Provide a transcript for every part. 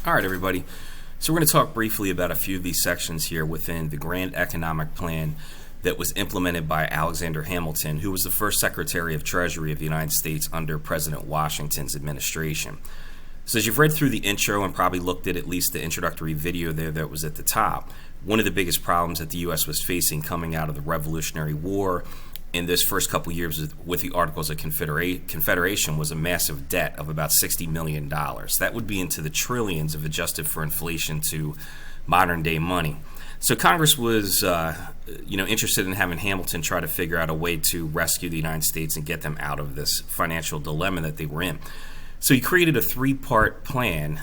All right, everybody. So we're going to talk briefly about a few of these sections here within the Grand Economic Plan that was implemented by Alexander Hamilton, who was the first Secretary of Treasury of the United States under President Washington's administration. So as you've read through the intro and probably looked at least the introductory video there that was at the top, one of the biggest problems that the U.S. was facing coming out of the Revolutionary War in this first couple years with the Articles of Confederation was a massive debt of about $60 million. That would be into the trillions if adjusted for inflation to modern day money. So Congress was interested in having Hamilton try to figure out a way to rescue the United States and get them out of this financial dilemma that they were in. So he created a three-part plan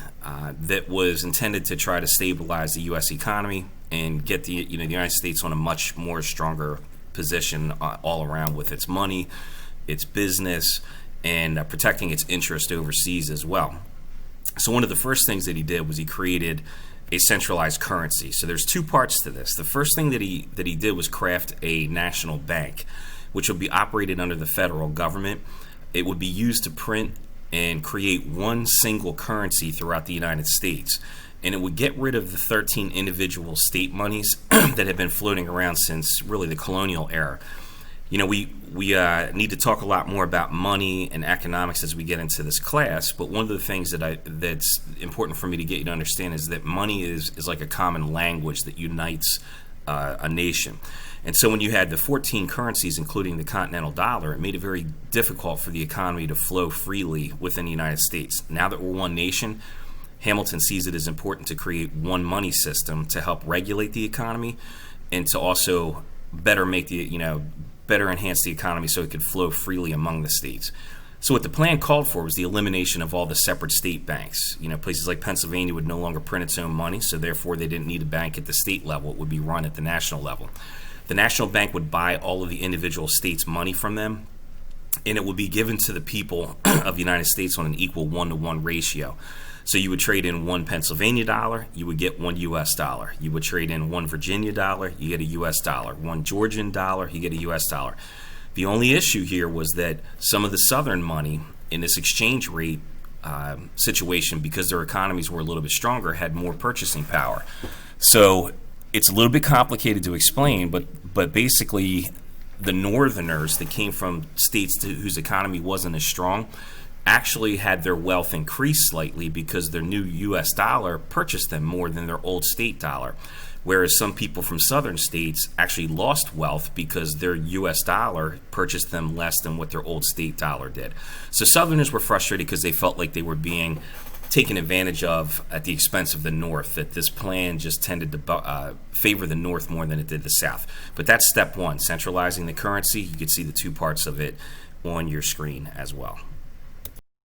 that was intended to try to stabilize the U.S. economy and get the United States on a much more stronger position all around with its money, its business, and protecting its interest overseas as well. So one of the first things that he did was he created a centralized currency. So there's two parts to this. The first thing that he did was craft a national bank, which would be operated under the federal government. It would be used to print and create one single currency throughout the United States. And it would get rid of the 13 individual state monies that have been floating around since really the colonial era. You know, we need to talk a lot more about money and economics as we get into this class, but one of the things that's important for me to get you to understand is that money is like a common language that unites a nation. And so when you had the 14 currencies, including the continental dollar, it made it very difficult for the economy to flow freely within the United States. Now that we're one nation, Hamilton sees it as important to create one money system to help regulate the economy and to also better enhance the economy so it could flow freely among the states. So what the plan called for was the elimination of all the separate state banks. Places like Pennsylvania would no longer print its own money, so therefore they didn't need a bank at the state level. It would be run at the national level. The national bank would buy all of the individual states' money from them, and it would be given to the people of the United States on an equal 1-to-1 ratio. So you would trade in one Pennsylvania dollar, you would get one U.S. dollar. You would trade in one Virginia dollar, you get a U.S. dollar. One Georgian dollar, you get a U.S. dollar. The only issue here was that some of the southern money in this exchange rate situation, because their economies were a little bit stronger, had more purchasing power. So it's a little bit complicated to explain, but basically the northerners that came from states whose economy wasn't as strong actually had their wealth increase slightly because their new U.S. dollar purchased them more than their old state dollar. Whereas some people from southern states actually lost wealth because their U.S. dollar purchased them less than what their old state dollar did. So southerners were frustrated because they felt like they were being taken advantage of at the expense of the North, that this plan just tended to favor the North more than it did the South. But that's step one, centralizing the currency. You can see the two parts of it on your screen as well.